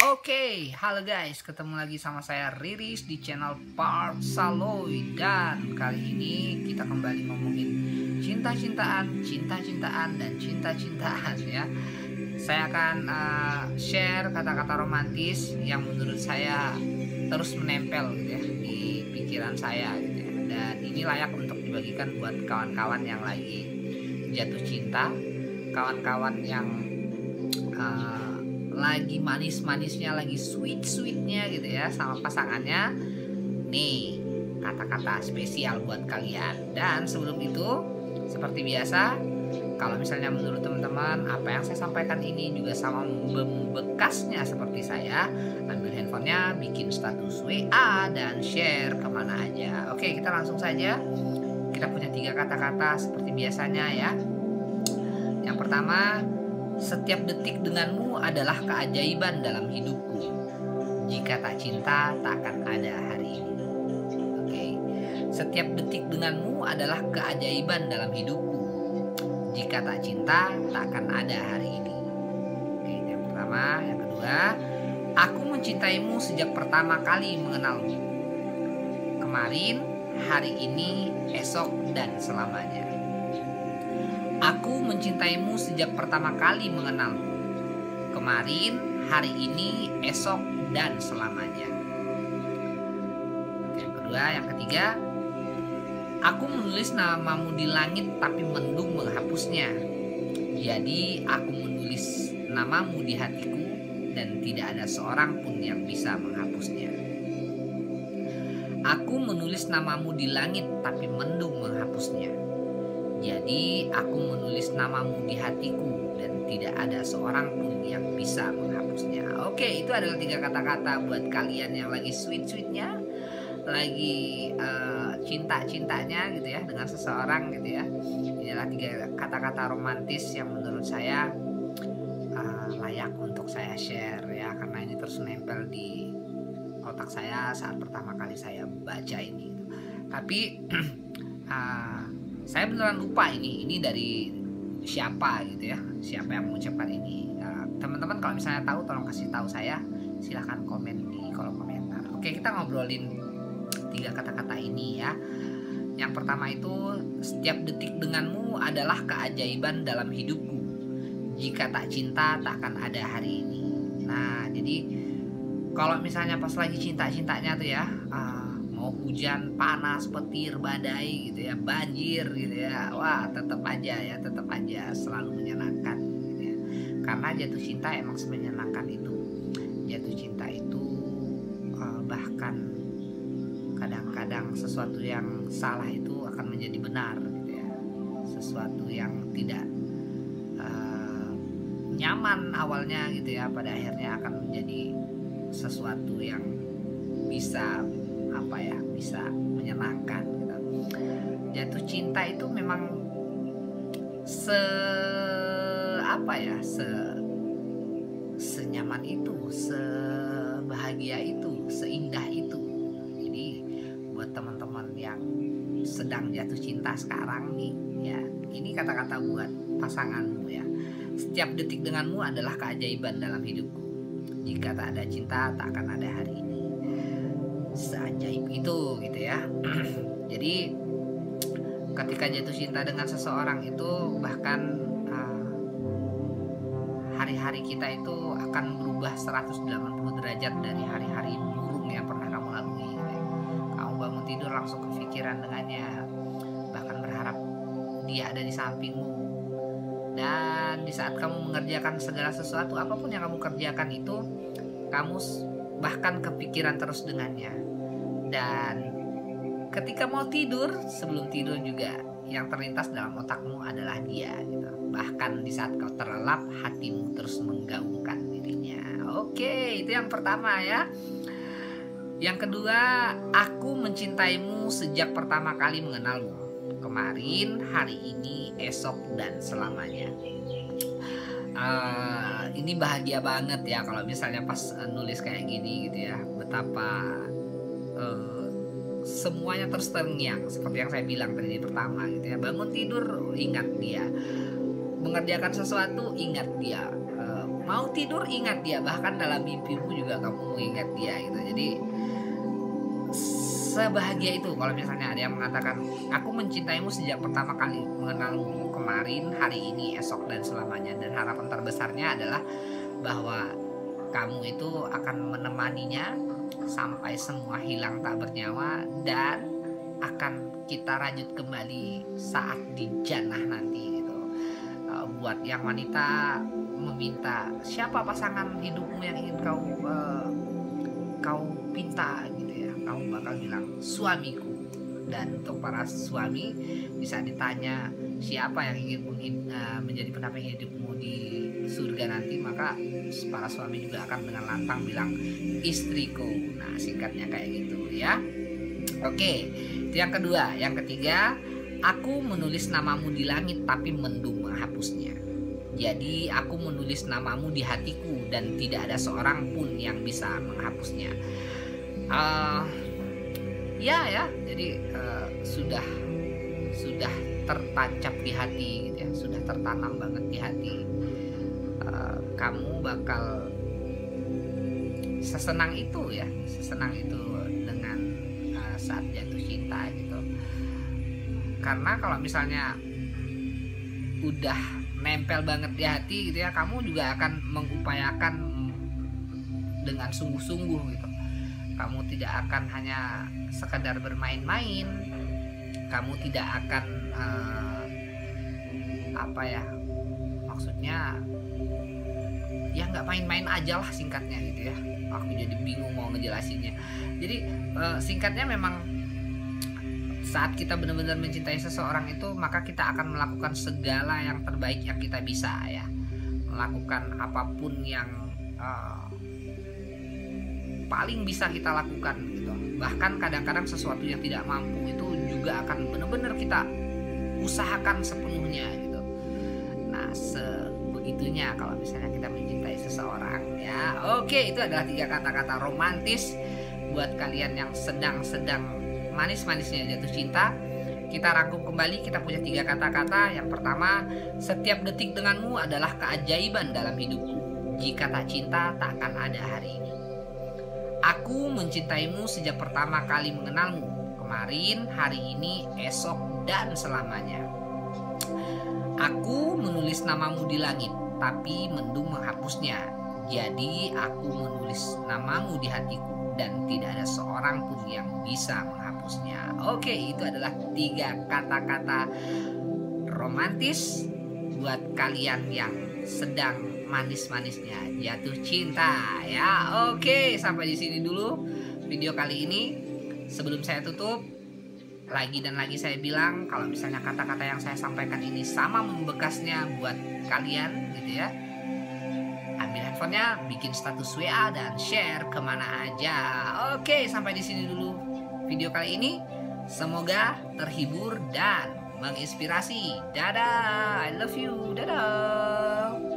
Oke, halo guys, ketemu lagi sama saya Riris di channel Park Saloy. Dan kali ini kita kembali ngomongin cinta-cintaan, dan cinta-cintaan ya. Saya akan share kata-kata romantis yang menurut saya terus menempel gitu ya di pikiran saya gitu ya. Dan ini layak untuk dibagikan buat kawan-kawan yang lagi jatuh cinta, kawan-kawan yang lagi manis-manisnya, lagi sweet-sweetnya gitu ya sama pasangannya. Nih kata-kata spesial buat kalian. Dan sebelum itu, seperti biasa, kalau misalnya menurut teman-teman apa yang saya sampaikan ini juga sama membekasnya seperti saya, ambil handphonenya, bikin status WA dan share kemana aja. Oke, kita langsung saja. Kita punya 3 kata-kata seperti biasanya ya. Yang pertama, setiap detik denganmu adalah keajaiban dalam hidupku. Jika tak cinta, tak akan ada hari ini. Oke. Setiap detik denganmu adalah keajaiban dalam hidupku. Jika tak cinta, tak akan ada hari ini. Oke, itu yang pertama. Yang kedua, aku mencintaimu sejak pertama kali mengenalmu. Kemarin, hari ini, esok, dan selamanya. Aku mencintaimu sejak pertama kali mengenalmu. Kemarin, hari ini, esok, dan selamanya. Yang kedua, yang ketiga, aku menulis namamu di langit tapi mendung menghapusnya. Jadi aku menulis namamu di hatiku dan tidak ada seorang pun yang bisa menghapusnya. Aku menulis namamu di langit tapi mendung menghapusnya. Jadi aku menulis namamu di hatiku dan tidak ada seorang pun yang bisa menghapusnya. Oke, itu adalah 3 kata-kata buat kalian yang lagi sweet-sweetnya, lagi cinta-cintanya gitu ya dengan seseorang gitu ya. Inilah 3 kata-kata romantis yang menurut saya layak untuk saya share ya, karena ini terus nempel di otak saya saat pertama kali saya baca ini. Tapi saya beneran lupa ini dari siapa gitu ya, siapa yang mengucapkan ini. Teman-teman kalau misalnya tahu, tolong kasih tahu saya, silahkan komen di kolom komentar. Oke, kita ngobrolin 3 kata-kata ini ya. Yang pertama itu, setiap detik denganmu adalah keajaiban dalam hidupku. Jika tak cinta, tak akan ada hari ini. Nah, jadi kalau misalnya pas lagi cinta-cintanya tuh ya, mau hujan, panas, petir, badai gitu ya, banjir gitu ya, wah tetap aja selalu menyenangkan gitu ya. Karena jatuh cinta emang semenyenangkan itu. Jatuh cinta itu bahkan kadang-kadang sesuatu yang salah itu akan menjadi benar gitu ya. Sesuatu yang tidak nyaman awalnya gitu ya, pada akhirnya akan menjadi sesuatu yang bisa bisa menyenangkan gitu. Jatuh cinta itu memang senyaman itu, sebahagia itu, seindah itu. Jadi buat teman-teman yang sedang jatuh cinta sekarang nih ya, ini kata-kata buat pasanganmu ya. Setiap detik denganmu adalah keajaiban dalam hidupku. Jika tak ada cinta, tak akan ada hari ini. Seajaib itu gitu ya. Jadi ketika jatuh cinta dengan seseorang itu, bahkan hari-hari kita itu akan berubah 180 derajat dari hari-hari buruk yang pernah kamu lalui gitu ya. Kamu bangun tidur langsung kepikiran dengannya, bahkan berharap dia ada di sampingmu. Dan di saat kamu mengerjakan segala sesuatu, apapun yang kamu kerjakan itu, kamu bahkan kepikiran terus dengannya. Dan ketika mau tidur, sebelum tidur juga yang terlintas dalam otakmu adalah dia gitu. Bahkan di saat kau terlelap, hatimu terus menggaungkan dirinya. Oke, itu yang pertama ya. Yang kedua, aku mencintaimu sejak pertama kali mengenalmu. Kemarin, hari ini, esok, dan selamanya. Ini bahagia banget ya kalau misalnya pas nulis kayak gini gitu ya. Betapa semuanya terus terngiang seperti yang saya bilang tadi di pertama gitu ya. Bangun tidur ingat dia, mengerjakan sesuatu ingat dia, mau tidur ingat dia, bahkan dalam mimpimu juga kamu mengingat dia gitu. Jadi sebahagia itu kalau misalnya ada yang mengatakan aku mencintaimu sejak pertama kali mengenalmu, kemarin, hari ini, esok, dan selamanya. Dan harapan terbesarnya adalah bahwa kamu itu akan menemaninya sampai semua hilang tak bernyawa, dan akan kita rajut kembali saat di jannah nanti gitu. Buat yang wanita meminta siapa pasangan hidupmu yang ingin kau pinta gitu ya, kamu bakal bilang suamiku. Dan untuk para suami bisa ditanya siapa yang ingin menjadi pendamping hidupmu di surga nanti, maka para suami juga akan dengan lantang bilang istriku. Nah, singkatnya kayak gitu ya. Oke, itu yang kedua. Yang ketiga, aku menulis namamu di langit tapi mendung menghapusnya. Jadi aku menulis namamu di hatiku dan tidak ada seorang pun yang bisa menghapusnya. Jadi sudah tertancap di hati gitu ya, sudah tertanam banget di hati. Kamu bakal sesenang itu dengan saat jatuh cinta gitu. Karena kalau misalnya udah nempel banget di hati gitu ya, kamu juga akan mengupayakan dengan sungguh-sungguh gitu. Kamu tidak akan hanya sekedar bermain-main, kamu tidak akan maksudnya ya nggak main-main aja lah, singkatnya gitu ya. Aku jadi bingung mau ngejelasinnya. Jadi singkatnya memang saat kita benar-benar mencintai seseorang itu, maka kita akan melakukan segala yang terbaik yang kita bisa ya, melakukan apapun yang paling bisa kita lakukan gitu. Bahkan kadang-kadang sesuatu yang tidak mampu itu juga akan benar-benar kita usahakan sepenuhnya gitu. Nah, sebegitunya kalau misalnya kita mencintai seseorang ya. Oke, itu adalah 3 kata-kata romantis buat kalian yang sedang manis-manisnya jatuh cinta. Kita rangkum kembali, kita punya 3 kata-kata. Yang pertama, setiap detik denganmu adalah keajaiban dalam hidupku. Jika tak cinta, tak akan ada hari ini. Aku mencintaimu sejak pertama kali mengenalmu, kemarin, hari ini, esok, dan selamanya. Aku menulis namamu di langit, tapi mendung menghapusnya. Jadi aku menulis namamu di hatiku dan tidak ada seorang pun yang bisa menghapusnya. Oke, itu adalah 3 kata-kata romantis buat kalian yang sedang manis-manisnya jatuh cinta ya. Oke, sampai di sini dulu video kali ini. Sebelum saya tutup, lagi dan lagi saya bilang, kalau misalnya kata-kata yang saya sampaikan ini sama membekasnya buat kalian gitu ya, ambil handphonenya, bikin status WA dan share kemana aja. Oke, sampai di sini dulu video kali ini. Semoga terhibur dan menginspirasi. Dadah, I love you, dadah.